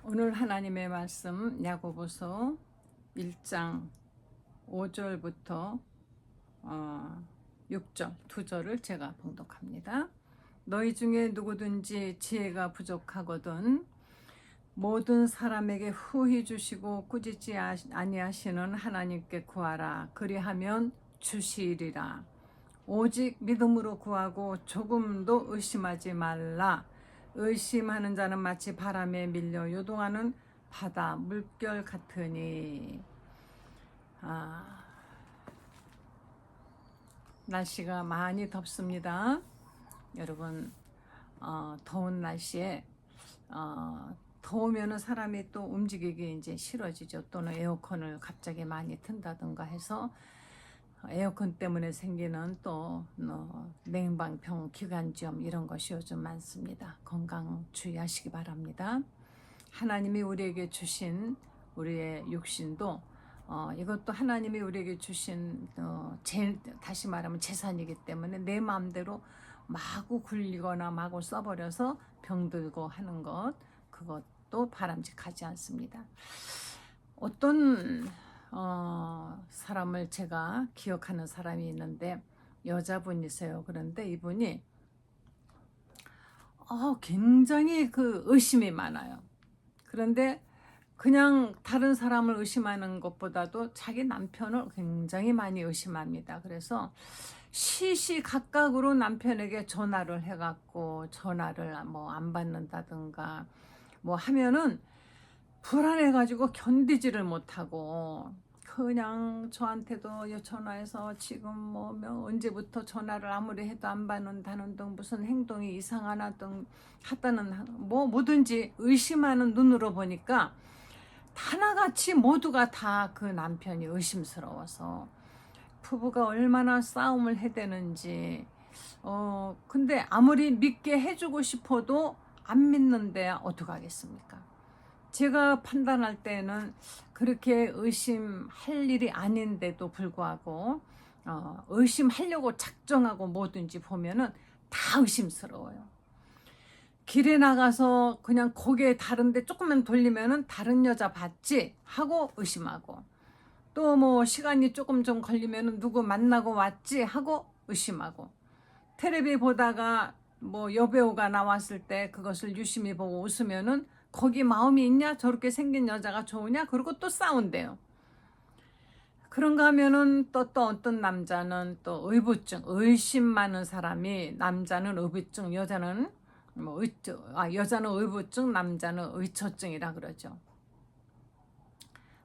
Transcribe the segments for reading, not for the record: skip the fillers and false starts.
오늘 하나님의 말씀 야고보서 1장 5절부터 6절, 2절을 제가 봉독합니다. 너희 중에 누구든지 지혜가 부족하거든 모든 사람에게 후히 주시고 꾸짖지 아니하시는 하나님께 구하라. 그리하면 주시리라. 오직 믿음으로 구하고 조금도 의심하지 말라. 의심하는 자는 마치 바람에 밀려 요동하는 바다 물결 같으니. 날씨가 많이 덥습니다. 여러분, 더운 날씨에 더우면 사람이 또 움직이기 이제 싫어지죠. 또는 에어컨을 갑자기 많이 튼다든가 해서 에어컨 때문에 생기는 또 냉방병, 기관지염 이런 것이 요즘 많습니다. 건강 주의하시기 바랍니다. 하나님이 우리에게 주신 우리의 육신도 이것도 하나님이 우리에게 주신 다시 말하면 재산이기 때문에 내 마음대로 마구 굴리거나 마구 써버려서 병들고 하는 것, 그것도 바람직하지 않습니다. 어떤 사람을 제가 기억하는 사람이 있는데 여자분이세요. 그런데 이분이 굉장히 그 의심이 많아요. 그런데 그냥 다른 사람을 의심하는 것보다도 자기 남편을 굉장히 많이 의심합니다. 그래서 시시각각으로 남편에게 전화를 해갖고 전화를 뭐 안 받는다든가 뭐 하면은 불안해가지고 견디지를 못하고 그냥 저한테도 전화해서 지금 뭐 언제부터 전화를 아무리 해도 안 받는다는 등 무슨 행동이 이상하나 등 하다는 뭐 뭐든지 의심하는 눈으로 보니까 하나같이 모두가 다 그 남편이 의심스러워서 부부가 얼마나 싸움을 해대는지 근데 아무리 믿게 해주고 싶어도 안 믿는데 어떡하겠습니까? 제가 판단할 때는 그렇게 의심할 일이 아닌데도 불구하고 의심하려고 작정하고 뭐든지 보면은 다 의심스러워요. 길에 나가서 그냥 고개 다른데 조금만 돌리면은 다른 여자 봤지 하고 의심하고 또 뭐 시간이 조금 좀 걸리면은 누구 만나고 왔지 하고 의심하고 텔레비 보다가 뭐 여배우가 나왔을 때 그것을 유심히 보고 웃으면은 거기 마음이 있냐? 저렇게 생긴 여자가 좋으냐? 그리고 또 싸운대요. 그런가 하면은 또 어떤 남자는 또 의부증, 의심 많은 사람이 남자는 의부증, 여자는 뭐 여자는 의부증, 남자는 의처증이라 그러죠.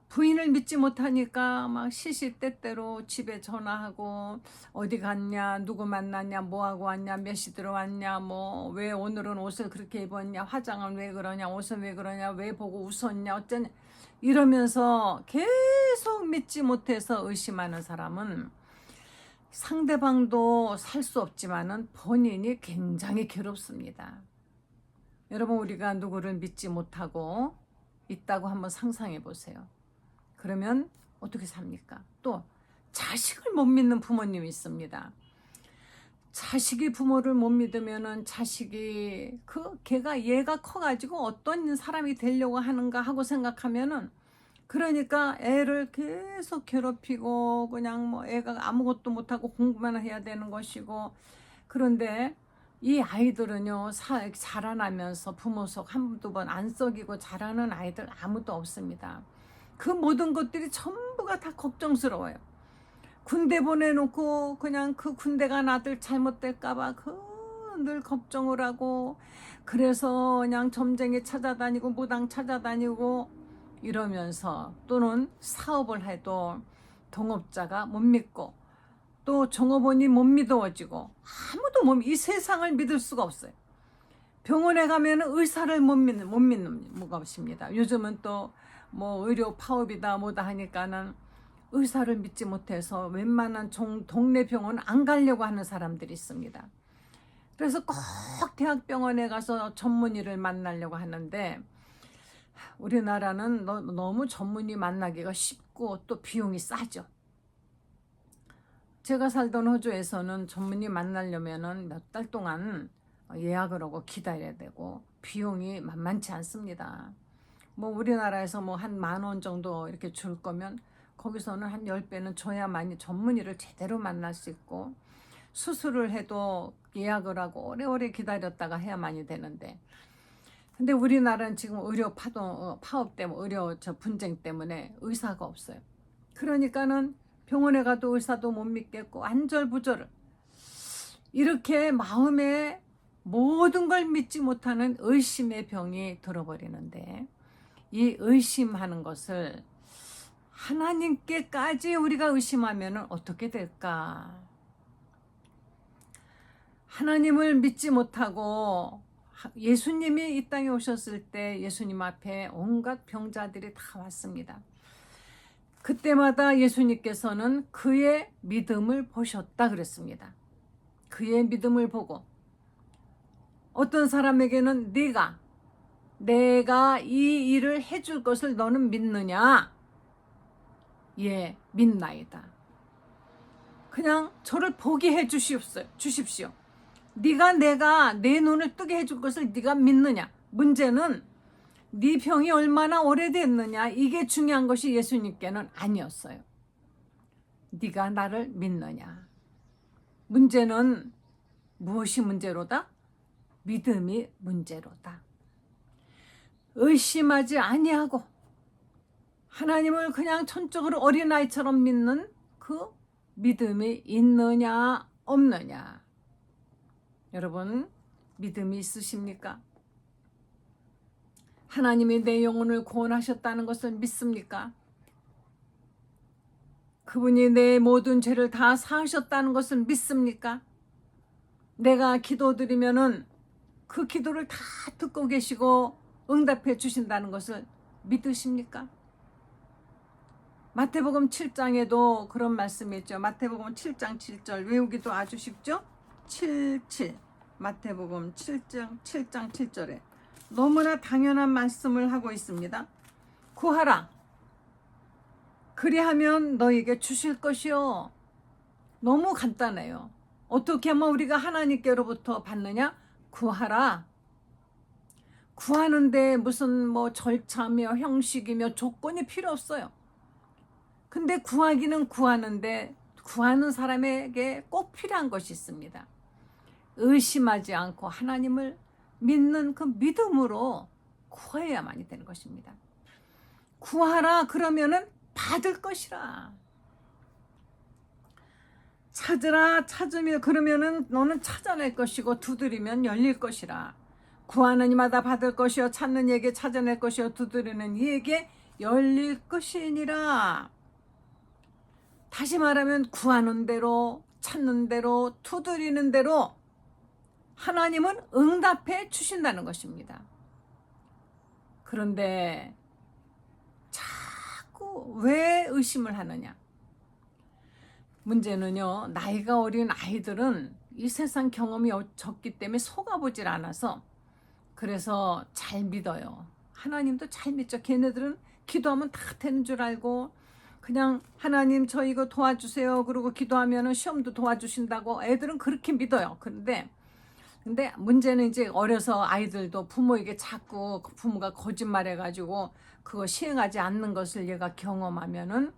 부인을 믿지 못하니까 막 시시때때로 집에 전화하고 어디 갔냐, 누구 만났냐, 뭐하고 왔냐, 몇 시 들어왔냐, 뭐 왜 오늘은 옷을 그렇게 입었냐, 화장은 왜 그러냐, 옷은 왜 그러냐, 왜 보고 웃었냐, 어쩌냐 이러면서 계속 믿지 못해서 의심하는 사람은 상대방도 살 수 없지만은 본인이 굉장히 괴롭습니다. 여러분, 우리가 누구를 믿지 못하고 있다고 한번 상상해 보세요. 그러면 어떻게 삽니까? 또 자식을 못 믿는 부모님이 있습니다. 자식이 부모를 못 믿으면은 자식이 얘가 커가지고 어떤 사람이 되려고 하는가 하고 생각하면은 그러니까 애를 계속 괴롭히고 그냥 뭐 애가 아무것도 못하고 공부만 해야 되는 것이고 그런데 이 아이들은요 자라나면서 부모 속 한두 번 안 썩이고 자라는 아이들 아무도 없습니다. 그 모든 것들이 전부가 다 걱정스러워요. 군대 보내놓고 그냥 그 군대 간 아들 잘못될까봐 늘 걱정을 하고 그래서 그냥 점쟁이 찾아다니고 무당 찾아다니고 이러면서 또는 사업을 해도 동업자가 못 믿고 또 종업원이 못 믿어지고 아무도 이 세상을 믿을 수가 없어요. 병원에 가면 의사를 못 믿는 것입니다. 요즘은 또 뭐 의료 파업이다 뭐다 하니까는 의사를 믿지 못해서 웬만한 동네 병원 안 가려고 하는 사람들이 있습니다. 그래서 꼭 대학병원에 가서 전문의를 만나려고 하는데 우리나라는 너무 전문의 만나기가 쉽고 또 비용이 싸죠. 제가 살던 호주에서는 전문의 만나려면은 몇 달 동안 예약을 하고 기다려야 되고 비용이 만만치 않습니다. 뭐 우리나라에서 뭐 한 10,000원 정도 이렇게 줄 거면 거기서는 한 10배는 줘야만이 전문의를 제대로 만날 수 있고, 수술을 해도 예약을 하고 오래오래 기다렸다가 해야만이 되는데, 근데 우리나라는 지금 의료 파업 때문에, 의료 분쟁 때문에 의사가 없어요. 그러니까는 병원에 가도 의사도 못 믿겠고 안절부절을, 이렇게 마음에 모든 걸 믿지 못하는 의심의 병이 들어버리는데, 이 의심하는 것을 하나님께까지 우리가 의심하면 어떻게 될까? 하나님을 믿지 못하고, 예수님이 이 땅에 오셨을 때 예수님 앞에 온갖 병자들이 다 왔습니다. 그때마다 예수님께서는 그의 믿음을 보셨다 그랬습니다. 그의 믿음을 보고, 어떤 사람에게는 내가 이 일을 해줄 것을 너는 믿느냐? 예, 믿나이다. 그냥 저를 보게 해 주십시오. 내가 내 눈을 뜨게 해줄 것을 네가 믿느냐? 문제는 네 병이 얼마나 오래됐느냐, 이게 중요한 것이 예수님께는 아니었어요. 네가 나를 믿느냐? 문제는 무엇이 문제로다? 믿음이 문제로다. 의심하지 아니하고 하나님을 그냥 천적으로 어린아이처럼 믿는 그 믿음이 있느냐 없느냐. 여러분, 믿음이 있으십니까? 하나님이 내 영혼을 구원하셨다는 것을 믿습니까? 그분이 내 모든 죄를 다 사하셨다는 것을 믿습니까? 내가 기도드리면은 그 기도를 다 듣고 계시고 응답해 주신다는 것을 믿으십니까? 마태복음 7장에도 그런 말씀이 있죠. 마태복음 7장 7절 외우기도 아주 쉽죠? 77. 마태복음 7장 7절에 너무나 당연한 말씀을 하고 있습니다. 구하라. 그리하면 너에게 주실 것이요. 너무 간단해요. 어떻게 하면 우리가 하나님께로부터 받느냐? 구하라. 구하는데 무슨 뭐 절차며 형식이며 조건이 필요 없어요. 근데 구하기는 구하는데 구하는 사람에게 꼭 필요한 것이 있습니다. 의심하지 않고 하나님을 믿는 그 믿음으로 구해야만이 되는 것입니다. 구하라 그러면은 받을 것이라. 찾으라 찾으면 그러면은 너는 찾아낼 것이고 두드리면 열릴 것이라. 구하는 이마다 받을 것이요 찾는 이에게 찾아낼 것이요 두드리는 이에게 열릴 것이니라. 다시 말하면 구하는 대로 찾는 대로 두드리는 대로 하나님은 응답해 주신다는 것입니다. 그런데 자꾸 왜 의심을 하느냐? 문제는요, 나이가 어린 아이들은 이 세상 경험이 적기 때문에 속아보질 않아서 그래서 잘 믿어요. 하나님도 잘 믿죠. 걔네들은 기도하면 다 되는 줄 알고 그냥 하나님 저 이거 도와주세요 그러고 기도하면 시험도 도와주신다고 애들은 그렇게 믿어요. 근데 문제는 이제 어려서 아이들도 부모에게 자꾸 부모가 거짓말해가지고 그거 시행하지 않는 것을 얘가 경험하면은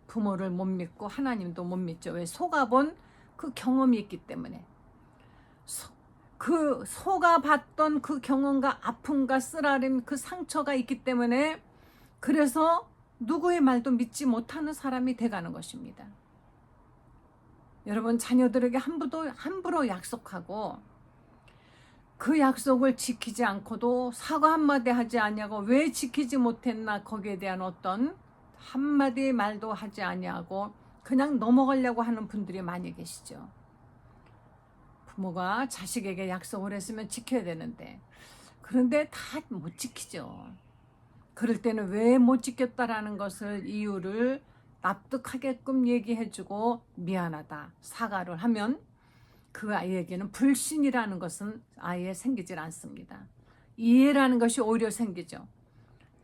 부모를 못 믿고 하나님도 못 믿죠. 왜? 속아본 그 경험이 있기 때문에. 그 속아봤던 그 경험과 아픔과 쓰라림 그 상처가 있기 때문에 그래서 누구의 말도 믿지 못하는 사람이 돼가는 것입니다. 여러분, 자녀들에게 함부로 약속하고 그 약속을 지키지 않고도 사과 한마디 하지 아니하고 왜 지키지 못했나 거기에 대한 어떤 한마디 말도 하지 아니하고 그냥 넘어가려고 하는 분들이 많이 계시죠. 부모가 자식에게 약속을 했으면 지켜야 되는데 그런데 다 못 지키죠. 그럴 때는 왜 못 지켰다라는 것을 이유를 납득하게끔 얘기해주고 미안하다 사과를 하면 그 아이에게는 불신이라는 것은 아예 생기질 않습니다. 이해라는 것이 오히려 생기죠.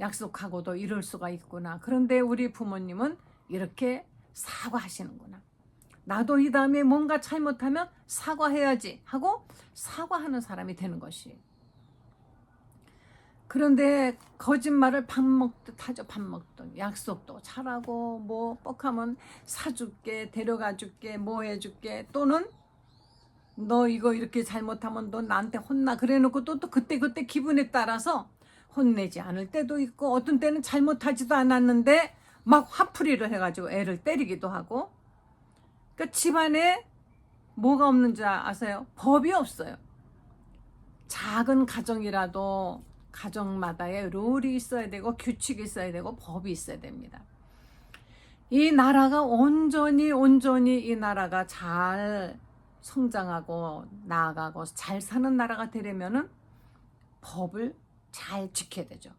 약속하고도 이럴 수가 있구나. 그런데 우리 부모님은 이렇게 사과하시는구나. 나도 이 다음에 뭔가 잘못하면 사과해야지 하고 사과하는 사람이 되는 것이. 그런데 거짓말을 밥 먹듯 하죠. 밥 먹듯. 약속도 잘하고 뭐 뻑하면 사줄게, 데려가줄게, 뭐 해줄게, 또는 너 이거 이렇게 잘못하면 너 나한테 혼나, 그래놓고 또 그때 기분에 따라서 혼내지 않을 때도 있고, 어떤 때는 잘못하지도 않았는데 막 화풀이를 해가지고 애를 때리기도 하고. 그러니까 집안에 뭐가 없는 줄 아세요? 법이 없어요. 작은 가정이라도 가정마다의 룰이 있어야 되고 규칙이 있어야 되고 법이 있어야 됩니다. 이 나라가 온전히 이 나라가 잘 성장하고 나아가고 잘 사는 나라가 되려면은 법을 잘 지켜야 되죠.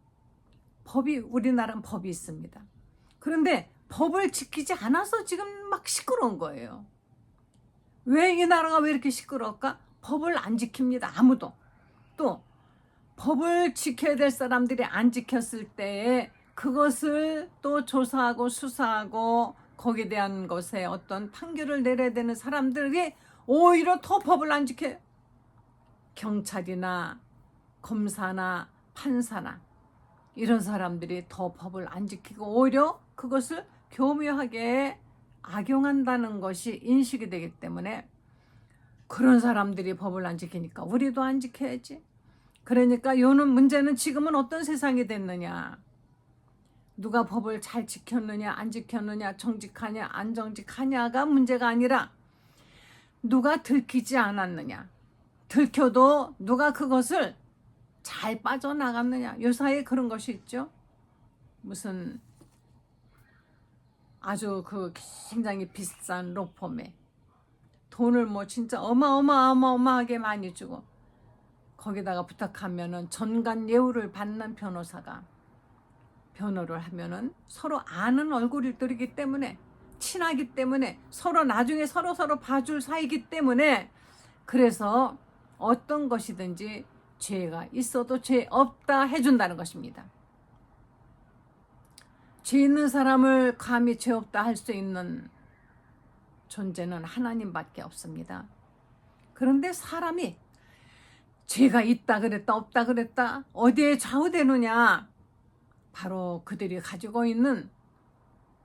우리나라는 법이 있습니다. 그런데 법을 지키지 않아서 지금 막 시끄러운 거예요. 왜 이 나라가 왜 이렇게 시끄러울까? 법을 안 지킵니다. 아무도. 또 법을 지켜야 될 사람들이 안 지켰을 때에 그것을 또 조사하고 수사하고 거기에 대한 것에 어떤 판결을 내려야 되는 사람들이 오히려 더 법을 안 지켜요. 경찰이나 검사나 판사나 이런 사람들이 더 법을 안 지키고 오히려 그것을 교묘하게 악용한다는 것이 인식이 되기 때문에, 그런 사람들이 법을 안 지키니까 우리도 안 지켜야지. 그러니까 요는 문제는 지금은 어떤 세상이 됐느냐, 누가 법을 잘 지켰느냐 안 지켰느냐, 정직하냐 안 정직하냐가 문제가 아니라 누가 들키지 않았느냐, 들켜도 누가 그것을 잘 빠져나갔느냐. 요사이에 그런 것이 있죠. 무슨 아주 그 굉장히 비싼 로펌에 돈을 뭐 진짜 어마어마하게 많이 주고 거기다가 부탁하면은 전관 예우를 받는 변호사가 변호를 하면은 서로 아는 얼굴들이기 때문에, 친하기 때문에, 서로 나중에 서로 봐줄 사이기 때문에, 그래서 어떤 것이든지 죄가 있어도 죄 없다 해준다는 것입니다. 죄 있는 사람을 감히 죄 없다 할 수 있는 존재는 하나님밖에 없습니다. 그런데 사람이 죄가 있다 그랬다 없다 그랬다 어디에 좌우되느냐, 바로 그들이 가지고 있는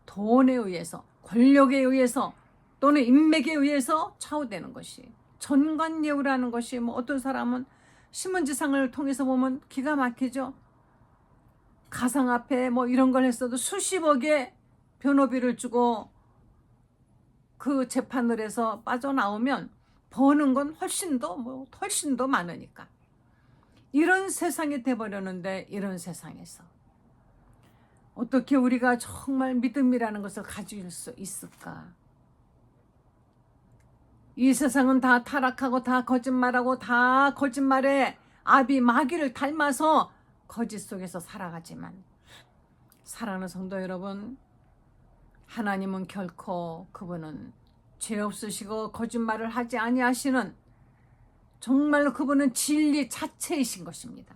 돈에 의해서, 권력에 의해서 또는 인맥에 의해서 좌우되는 것이 전관예우라는 것이, 뭐 어떤 사람은 신문지상을 통해서 보면 기가 막히죠. 가상화폐 뭐 이런 걸 했어도 수십억의 변호비를 주고 그 재판을 해서 빠져나오면 버는 건 훨씬 더 많으니까. 이런 세상이 돼버렸는데, 이런 세상에서 어떻게 우리가 정말 믿음이라는 것을 가질 수 있을까? 이 세상은 다 타락하고 다 거짓말하고 다 거짓말에 아비 마귀를 닮아서 거짓 속에서 살아가지만, 사랑하는 성도 여러분, 하나님은 결코 그분은 죄 없으시고 거짓말을 하지 아니하시는, 정말로 그분은 진리 자체이신 것입니다.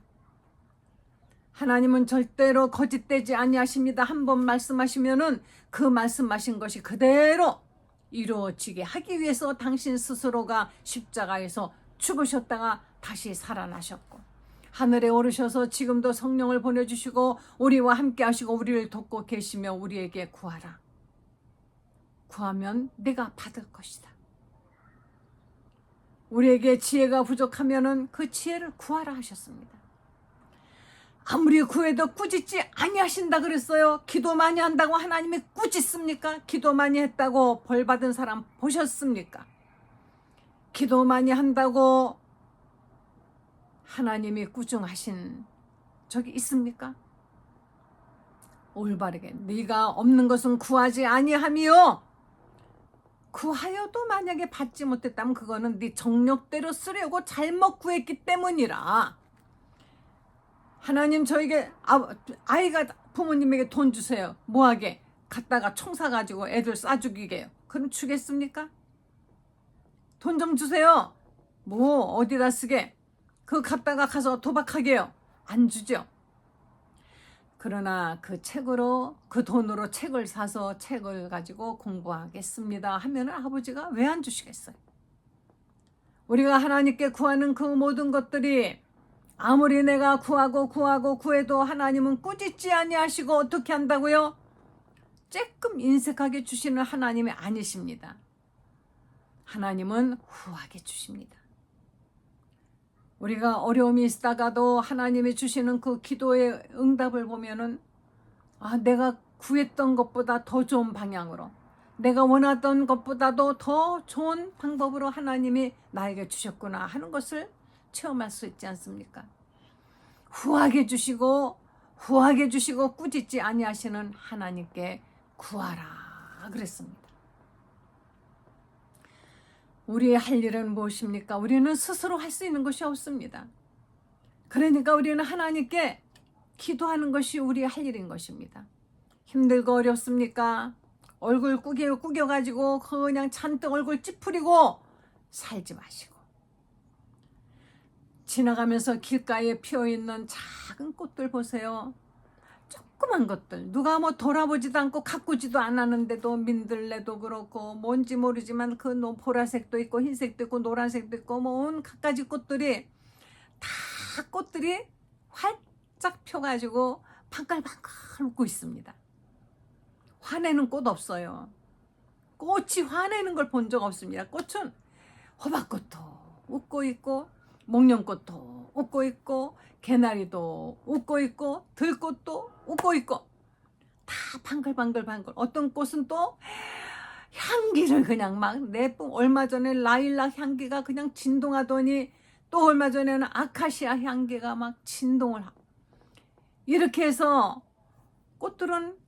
하나님은 절대로 거짓되지 아니하십니다. 한번 말씀하시면은 그 말씀하신 것이 그대로 이루어지게 하기 위해서 당신 스스로가 십자가에서 죽으셨다가 다시 살아나셨고, 하늘에 오르셔서 지금도 성령을 보내주시고 우리와 함께 하시고 우리를 돕고 계시며 우리에게 구하라. 구하면 내가 받을 것이다. 우리에게 지혜가 부족하면은 그 지혜를 구하라 하셨습니다. 아무리 구해도 꾸짖지 아니하신다 그랬어요. 기도 많이 한다고 하나님이 꾸짖습니까? 기도 많이 했다고 벌 받은 사람 보셨습니까? 기도 많이 한다고 하나님이 꾸중하신 적이 있습니까? 올바르게 네가 없는 것은 구하지 아니하며, 구하여도 만약에 받지 못했다면 그거는 네 정력대로 쓰려고 잘못 구했기 때문이라. 하나님 저에게 아이가 부모님에게 돈 주세요. 뭐하게? 갖다가 총 사가지고 애들 쏴 죽이게요. 그럼 주겠습니까? 돈 좀 주세요. 뭐 어디다 쓰게? 그거 갖다가 가서 도박하게요. 안 주죠. 그러나 그 책으로, 그 돈으로 책을 사서 책을 가지고 공부하겠습니다 하면 아버지가 왜 안 주시겠어요? 우리가 하나님께 구하는 그 모든 것들이 아무리 내가 구하고 구해도 하나님은 꾸짖지 아니하시고 어떻게 한다고요? 쬐끔 인색하게 주시는 하나님이 아니십니다. 하나님은 후하게 주십니다. 우리가 어려움이 있다가도 하나님이 주시는 그 기도의 응답을 보면은 내가 구했던 것보다 더 좋은 방향으로, 내가 원하던 것보다도 더 좋은 방법으로 하나님이 나에게 주셨구나 하는 것을 체험할 수 있지 않습니까? 후하게 주시고 꾸짖지 아니하시는 하나님께 구하라 그랬습니다. 우리의 할 일은 무엇입니까? 우리는 스스로 할 수 있는 것이 없습니다. 그러니까 우리는 하나님께 기도하는 것이 우리의 할 일인 것입니다. 힘들고 어렵습니까? 얼굴 꾸겨가지고 그냥 잔뜩 얼굴 찌푸리고 살지 마시고, 지나가면서 길가에 피어있는 작은 꽃들 보세요. 조그만 것들, 누가 뭐 돌아보지도 않고 가꾸지도 않았는데도, 민들레도 그렇고 뭔지 모르지만 그 보라색도 있고 흰색도 있고 노란색도 있고 뭐 온 갖가지 꽃들이 활짝 펴가지고 방글방글 웃고 있습니다. 화내는 꽃 없어요. 꽃이 화내는 걸 본 적 없습니다. 꽃은 호박꽃도 웃고 있고, 목련꽃도 웃고 있고, 개나리도 웃고 있고, 들꽃도 웃고 있고, 다 방글방글. 어떤 꽃은 또 향기를 그냥 막 내뿜. 얼마 전에 라일락 향기가 그냥 진동하더니 또 얼마 전에는 아카시아 향기가 막 진동을 하고, 이렇게 해서 꽃들은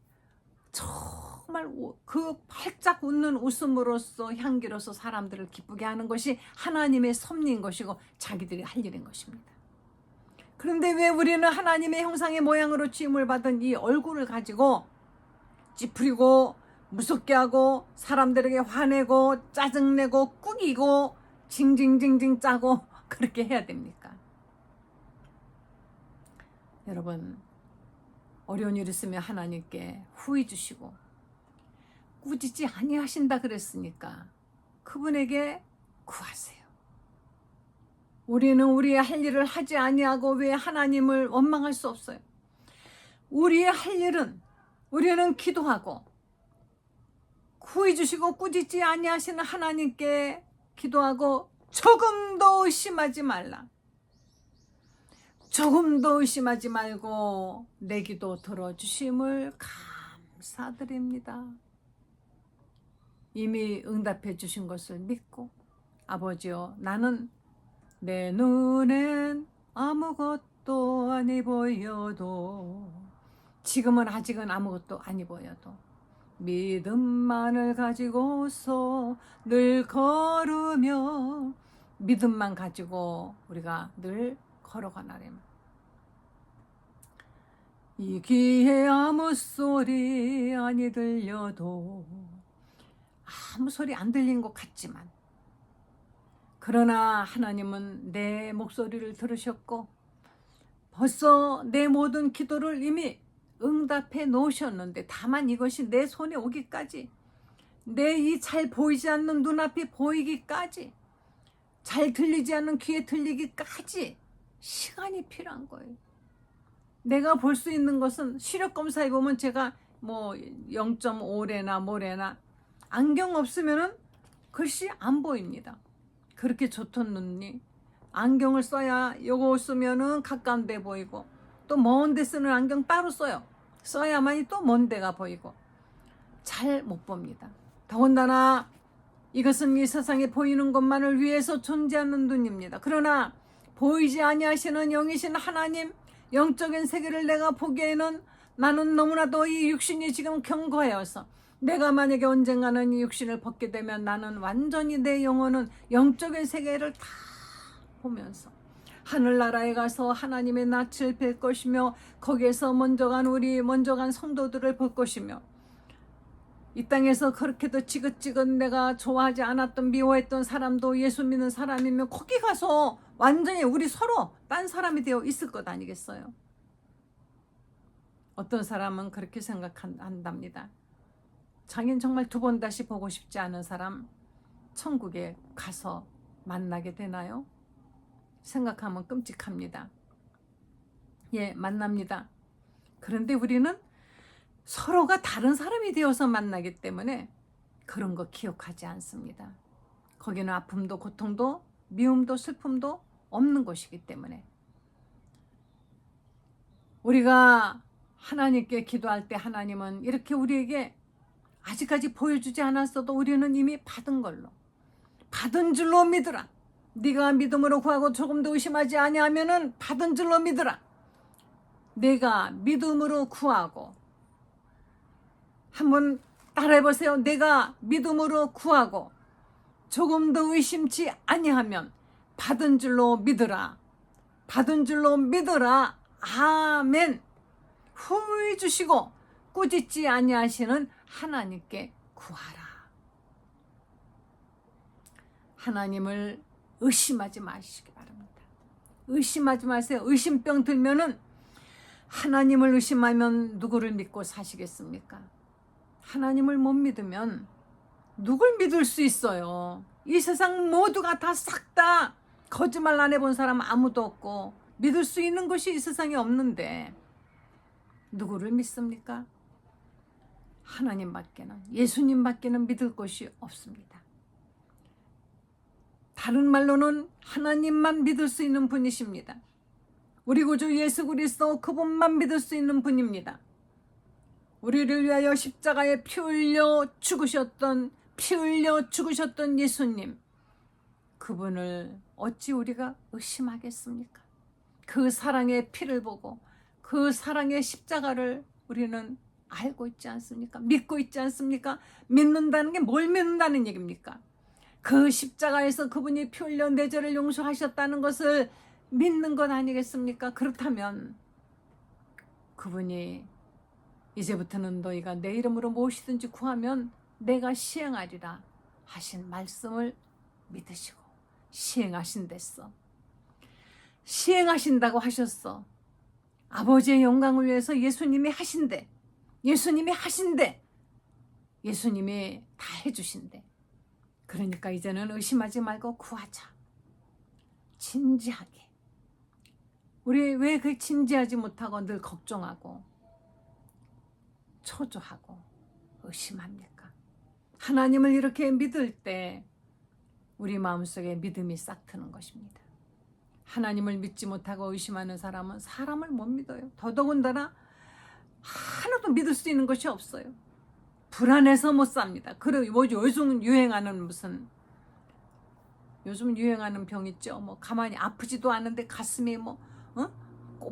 정말 그 활짝 웃는 웃음으로써, 향기로서 사람들을 기쁘게 하는 것이 하나님의 섭리인 것이고 자기들이 할 일인 것입니다. 그런데 왜 우리는 하나님의 형상의 모양으로 지음을 받은 이 얼굴을 가지고 찌푸리고 무섭게 하고 사람들에게 화내고 짜증내고 꾸기고 징징징징 짜고 그렇게 해야 됩니까? 여러분, 어려운 일 있으면 하나님께 후히 주시고, 꾸짖지 아니하신다 그랬으니까 그분에게 구하세요. 우리는 우리의 할 일을 하지 아니하고 왜 하나님을 원망할 수 없어요? 우리의 할 일은, 우리는 기도하고 후히 주시고 꾸짖지 아니하시는 하나님께 기도하고 조금도 의심하지 말라. 조금도 의심하지 말고 내 기도 들어주심을 감사드립니다. 이미 응답해 주신 것을 믿고, 아버지여, 나는 내 눈엔 아무것도 아니 보여도, 지금은 아직은 아무것도 아니 보여도 믿음만을 가지고서 늘 걸으며, 믿음만 가지고 우리가 늘 걸어가나래요. 이 귀에 아무 소리 아니 들려도, 아무 소리 안 들린 것 같지만, 그러나 하나님은 내 목소리를 들으셨고 벌써 내 모든 기도를 이미 응답해 놓으셨는데, 다만 이것이 내 손에 오기까지, 내 이 잘 보이지 않는 눈앞이 보이기까지, 잘 들리지 않는 귀에 들리기까지 시간이 필요한 거예요. 내가 볼 수 있는 것은, 시력 검사해 보면 제가 뭐 0.5레나 뭐래나, 안경 없으면은 글씨 안 보입니다. 그렇게 좋던 눈이, 안경을 써야, 요거 쓰면은 가까운 데 보이고, 또 먼 데 쓰는 안경 따로 써야만이 또 먼 데가 보이고, 잘 못 봅니다. 더군다나 이것은 이 세상에 보이는 것만을 위해서 존재하는 눈입니다. 그러나 보이지 아니하시는 영이신 하나님, 영적인 세계를 내가 보기에는 나는 너무나도 이 육신이 지금 견고해서, 내가 만약에 언젠가는 이 육신을 벗게 되면 나는 완전히 내 영혼은 영적인 세계를 다 보면서 하늘나라에 가서 하나님의 낯을 뵐 것이며, 거기에서 먼저 간 성도들을 볼 것이며, 이 땅에서 그렇게도 지긋지긋 내가 좋아하지 않았던, 미워했던 사람도 예수 믿는 사람이면 거기 가서 완전히 우리 서로 딴 사람이 되어 있을 것 아니겠어요? 어떤 사람은 그렇게 생각한답니다. 자기는 정말 두 번 다시 보고 싶지 않은 사람 천국에 가서 만나게 되나요? 생각하면 끔찍합니다. 예, 만납니다. 그런데 우리는 서로가 다른 사람이 되어서 만나기 때문에 그런 거 기억하지 않습니다. 거기는 아픔도 고통도 미움도 슬픔도 없는 곳이기 때문에 우리가 하나님께 기도할 때 하나님은 이렇게 우리에게 아직까지 보여주지 않았어도 우리는 이미 받은 걸로, 받은 줄로 믿으라. 네가 믿음으로 구하고 조금도 의심하지 아니하면은 받은 줄로 믿으라. 내가 믿음으로 구하고, 한번 따라해보세요. 내가 믿음으로 구하고 조금도 의심치 아니하면 받은 줄로 믿으라. 받은 줄로 믿으라. 아멘. 후히 주시고 꾸짖지 아니하시는 하나님께 구하라. 하나님을 의심하지 마시기 바랍니다. 의심하지 마세요. 의심병 들면은 하나님을 의심하면 누구를 믿고 사시겠습니까? 하나님을 못 믿으면 누굴 믿을 수 있어요? 이 세상 모두가 다 싹 다 거짓말 안 해본 사람 아무도 없고 믿을 수 있는 것이 이 세상에 없는데 누구를 믿습니까? 하나님밖에는, 예수님밖에는 믿을 것이 없습니다. 다른 말로는 하나님만 믿을 수 있는 분이십니다. 우리 구주 예수 그리스도 그분만 믿을 수 있는 분입니다. 우리를 위하여 십자가에 피 흘려 죽으셨던 예수님, 그분을 어찌 우리가 의심하겠습니까? 그 사랑의 피를 보고 그 사랑의 십자가를 우리는 알고 있지 않습니까? 믿고 있지 않습니까? 믿는다는 게 뭘 믿는다는 얘기입니까? 그 십자가에서 그분이 피 흘려 내 죄를 용서하셨다는 것을 믿는 것 아니겠습니까? 그렇다면 그분이 이제부터는 너희가 내 이름으로 무엇이든지 구하면 내가 시행하리라 하신 말씀을 믿으시고 시행하신댔어. 시행하신다고 하셨어. 아버지의 영광을 위해서 예수님이 하신대. 예수님이 다 해주신대. 그러니까 이제는 의심하지 말고 구하자. 진지하게. 우리 왜 그 진지하지 못하고 늘 걱정하고 초조하고 의심합니까? 하나님을 이렇게 믿을 때 우리 마음속에 믿음이 싹 트는 것입니다. 하나님을 믿지 못하고 의심하는 사람은 사람을 못 믿어요. 더더군다나 하나도 믿을 수 있는 것이 없어요. 불안해서 못 삽니다. 그리고 요즘 유행하는 요즘 유행하는 병 있죠. 뭐 가만히 아프지도 않은데 가슴이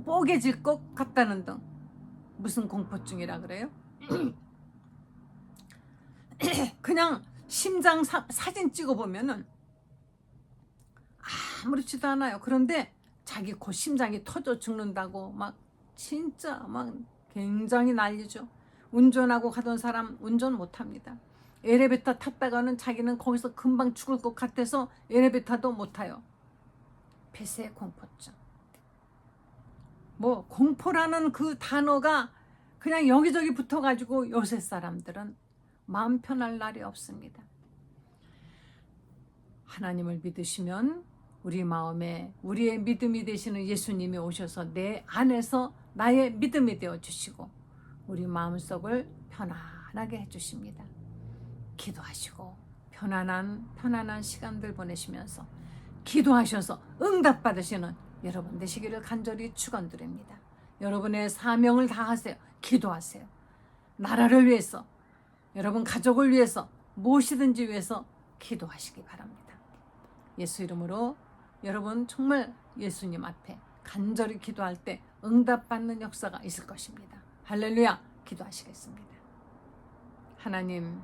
뽀개질 것 같다는 등 무슨 공포증이라 그래요? 그냥 심장 사진 찍어보면은 아무렇지도 않아요. 그런데 자기 곧 심장이 터져 죽는다고 진짜 굉장히 난리죠. 운전하고 가던 사람 운전 못합니다. 엘리베이터 탔다가는 자기는 거기서 금방 죽을 것 같아서 엘리베이터도 못 타요. 폐쇄 공포증. 공포라는 그 단어가 그냥 여기저기 붙어가지고 요새 사람들은 마음 편할 날이 없습니다. 하나님을 믿으시면 우리 마음에 우리의 믿음이 되시는 예수님이 오셔서 내 안에서 나의 믿음이 되어주시고 우리 마음속을 편안하게 해주십니다. 기도하시고 편안한 시간들 보내시면서 기도하셔서 응답받으시는 여러분 되시기를 간절히 축원드립니다. 여러분의 사명을 다하세요. 기도하세요. 나라를 위해서, 여러분 가족을 위해서, 무엇이든지 위해서 기도하시기 바랍니다. 예수 이름으로 여러분 정말 예수님 앞에 간절히 기도할 때 응답받는 역사가 있을 것입니다. 할렐루야. 기도하시겠습니다. 하나님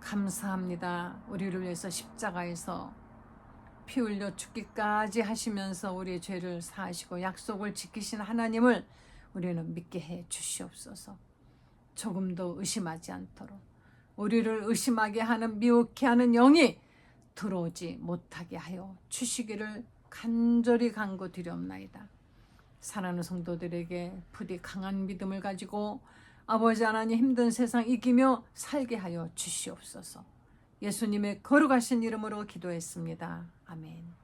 감사합니다. 우리를 위해서 십자가에서 피 흘려 죽기까지 하시면서 우리의 죄를 사하시고 약속을 지키신 하나님을 우리는 믿게 해 주시옵소서. 조금도 의심하지 않도록 우리를 의심하게 하는 미혹해 하는 영이 들어오지 못하게 하여 주시기를 간절히 간구드리옵나이다. 사랑하는 성도들에게 부디 강한 믿음을 가지고 아버지 하나님 힘든 세상 이기며 살게 하여 주시옵소서. 예수님의 거룩하신 이름으로 기도했습니다. 아멘.